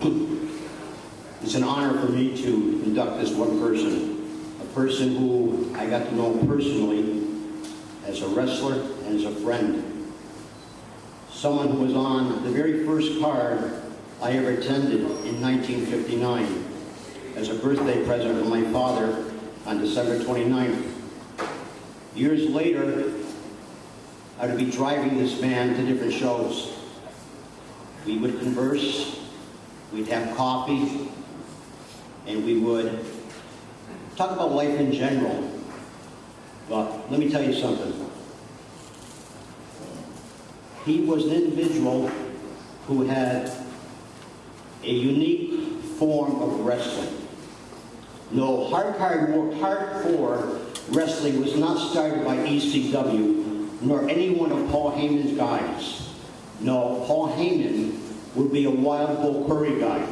It's an honor for me to induct this one person, a person who I got to know personally as a wrestler and as a friend. Someone who was on the very first card I ever attended in 1959 as a birthday present from my father on December 29th. Years later, I would be driving this man to different shows. We would converse, we'd have coffee, and we would talk about life in general. But let me tell you something. He was an individual who had a unique form of wrestling. No, hardcore wrestling was not started by ECW, nor any one of Paul Heyman's guys. No, Paul Heyman would be a Wild Bull Curry guy.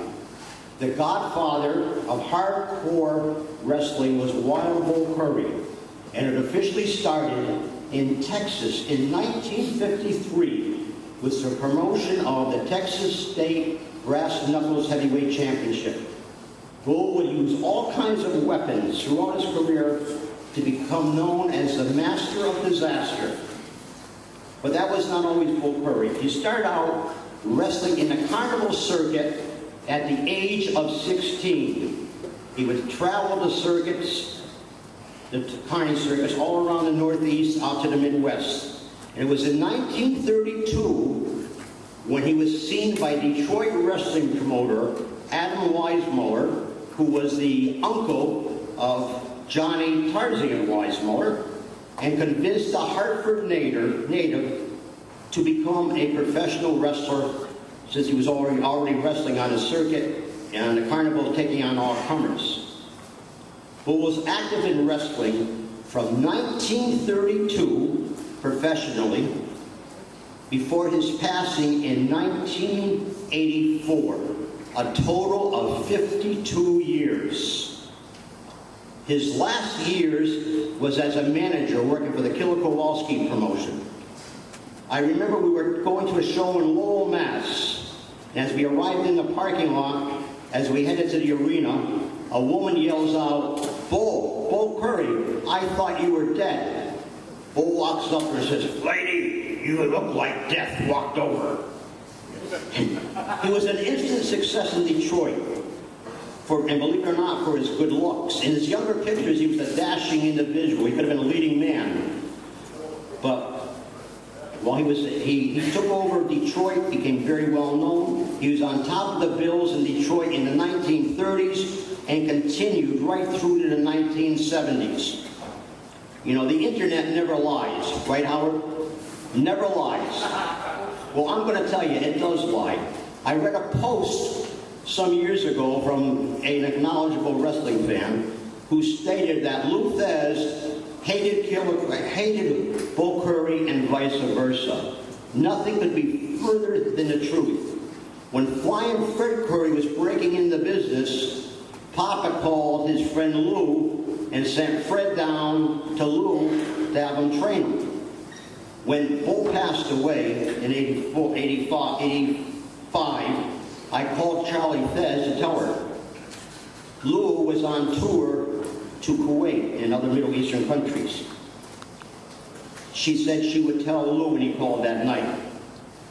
The godfather of hardcore wrestling was Wild Bull Curry, and it officially started in Texas in 1953 with the promotion of the Texas State Brass Knuckles Heavyweight Championship. Bull would use all kinds of weapons throughout his career to become known as the Master of Disaster. But that was not always Bull Curry. He started out wrestling in the carnival circuit at the age of 16. He would travel the circuits, the carny circuits, all around the Northeast out to the Midwest. And it was in 1932 when he was seen by Detroit wrestling promoter Adam Weissmuller, who was the uncle of Johnny Tarzan Weissmuller, and convinced the Hartford native to become a professional wrestler, since he was already wrestling on the circuit and the carnival taking on all comers. Bull was active in wrestling from 1932 professionally before his passing in 1984, a total of 52 years. His last years was as a manager working for the Killer Kowalski promotion. I remember we were going to a show in Lowell, Mass. And as we arrived in the parking lot, as we headed to the arena, a woman yells out, Bull Curry, I thought you were dead. Bull walks up and says, lady, you look like death walked over. He was an instant success in Detroit, and believe it or not, for his good looks. In his younger pictures, he was a dashing individual. He could have been a leading man. But while he took over Detroit, became very well known. He was on top of the bills in Detroit in the 1930s and continued right through to the 1970s. You know, the internet never lies, right, Howard? Never lies. Well, I'm going to tell you, it does lie. I read a post some years ago from an knowledgeable wrestling fan who stated that Lou Thez hated Bull Curry and vice versa. Nothing could be further than the truth. When Flying Fred Curry was breaking into business, Papa called his friend Lou and sent Fred down to Lou to have him train him. When Bull passed away in 85, I called Charlie Thez to tell her. Lou was on tour to Kuwait and other Middle Eastern countries. She said she would tell Lou when he called that night.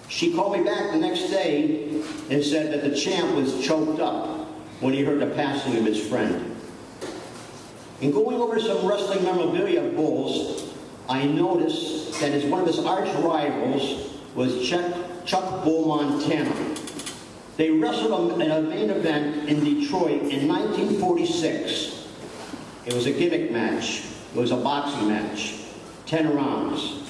She called me back the next day and said that the champ was choked up when he heard the passing of his friend. In going over some wrestling memorabilia of Bull's, I noticed that one of his arch rivals was Chuck Bull Montana. They wrestled in a main event in Detroit in 1946. It was a gimmick match. It was a boxing match. 10 rounds.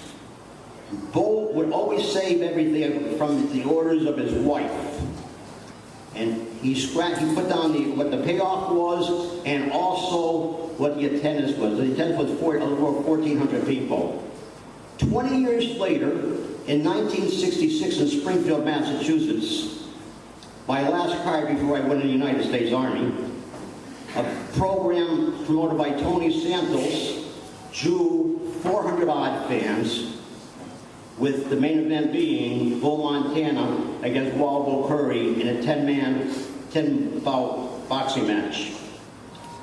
Bull would always save everything from the orders of his wife. And he put down what the payoff was and also what the attendance was. The attendance was a little over 1,400 people. 20 years later, in 1966 in Springfield, Massachusetts, my last card before I went to the United States Army, a program promoted by Tony Santos drew 400-odd fans, with the main event being Bull Montana against Wild Bull Curry in a 10-man 10-bout boxing match.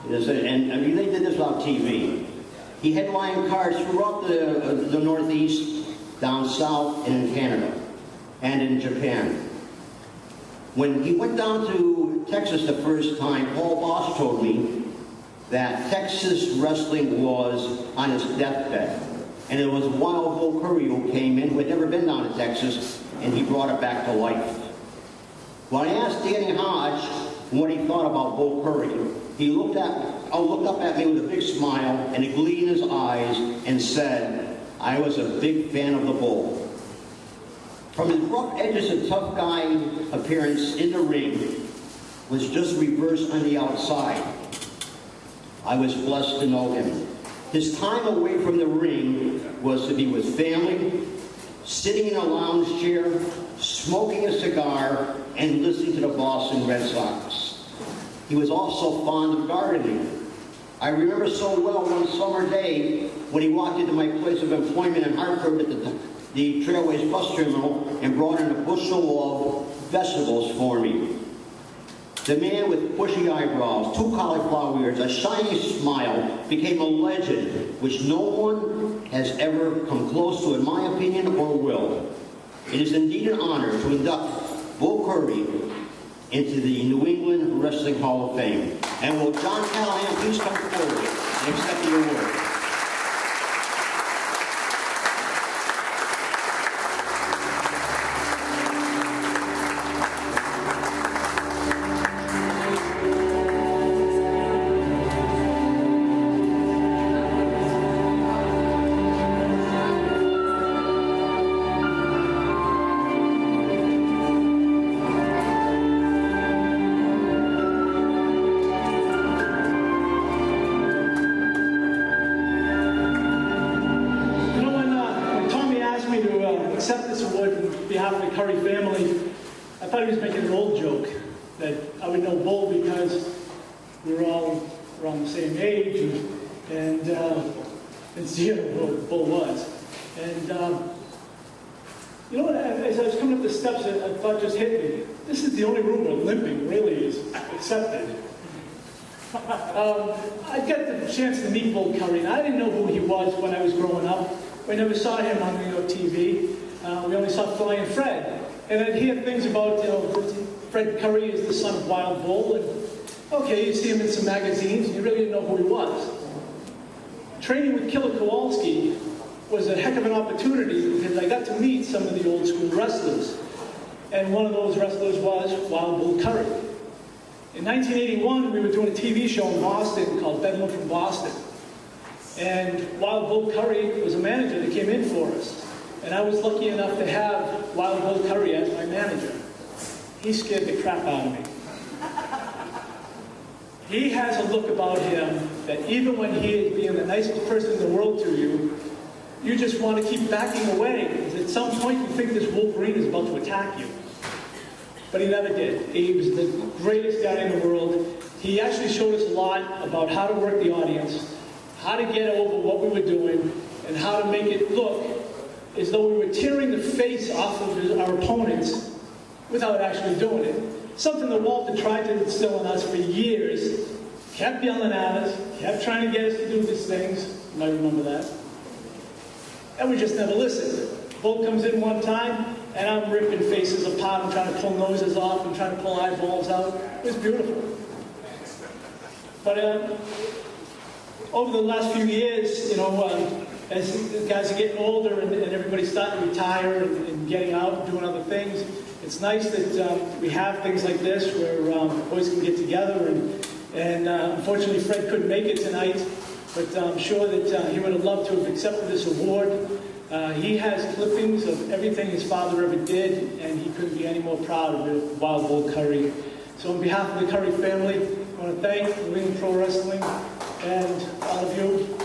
And I mean, they did this on TV. He headlined cards throughout the Northeast, down south, and in Canada, and in Japan. When he went down to Texas the first time, Paul Boss told me that Texas wrestling was on his deathbed. And it was Wild Bull Curry who came in, who had never been down to Texas, and he brought it back to life. When I asked Danny Hodge what he thought about Bull Curry, he looked up at me with a big smile and a glee in his eyes and said, "I was a big fan of the Bull." From his rough edges and tough guy appearance in the ring was just reversed on the outside. I was blessed to know him. His time away from the ring was to be with family, sitting in a lounge chair, smoking a cigar, and listening to the Boston Red Sox. He was also fond of gardening. I remember so well one summer day when he walked into my place of employment in Hartford at the Trailways bus terminal and brought in a bushel of vegetables for me. The man with bushy eyebrows, 2 cauliflower ears, a shiny smile, became a legend which no one has ever come close to, in my opinion, or will. It is indeed an honor to induct Bull Curry into the New England Wrestling Hall of Fame. And will John Callahan please come forward and accept the award? Accept this award on behalf of the Curry family. I thought he was making an old joke that I would know Bull because we were all around the same age, and you know who Bull was. And you know what? As I was coming up the steps, I thought just hit me. This is the only room where limping really is accepted. I got the chance to meet Bull Curry, and I didn't know who he was when I was growing up. We never saw him on TV. We only saw Flying Fred. And I'd hear things about, Fred Curry is the son of Wild Bull. And, okay, you see him in some magazines, and you really didn't know who he was. Training with Killer Kowalski was a heck of an opportunity because I got to meet some of the old school wrestlers. And one of those wrestlers was Wild Bull Curry. In 1981, we were doing a TV show in Boston called Bedlam from Boston. And Wild Bull Curry was a manager that came in for us. And I was lucky enough to have Wild Bull Curry as my manager. He scared the crap out of me. He has a look about him that even when he is being the nicest person in the world to you, you just want to keep backing away. Because at some point you think this Wolverine is about to attack you. But he never did. He was the greatest guy in the world. He actually showed us a lot about how to work the audience, how to get over what we were doing, and how to make it look as though we were tearing the face off of our opponents without actually doing it. Something that Walter tried to instill in us for years. Kept yelling at us, kept trying to get us to do these things. You might remember that. And we just never listened. Bull comes in one time, and I'm ripping faces apart. I'm trying to pull noses off. I'm trying to pull eyeballs out. It was beautiful. But over the last few years, as the guys are getting older and everybody's starting to retire and getting out and doing other things, it's nice that we have things like this where boys can get together. And unfortunately, Fred couldn't make it tonight, but I'm sure that he would have loved to have accepted this award. He has clippings of everything his father ever did, and he couldn't be any more proud of Wild Bull Curry. So on behalf of the Curry family, I want to thank New England Pro Wrestling and all of you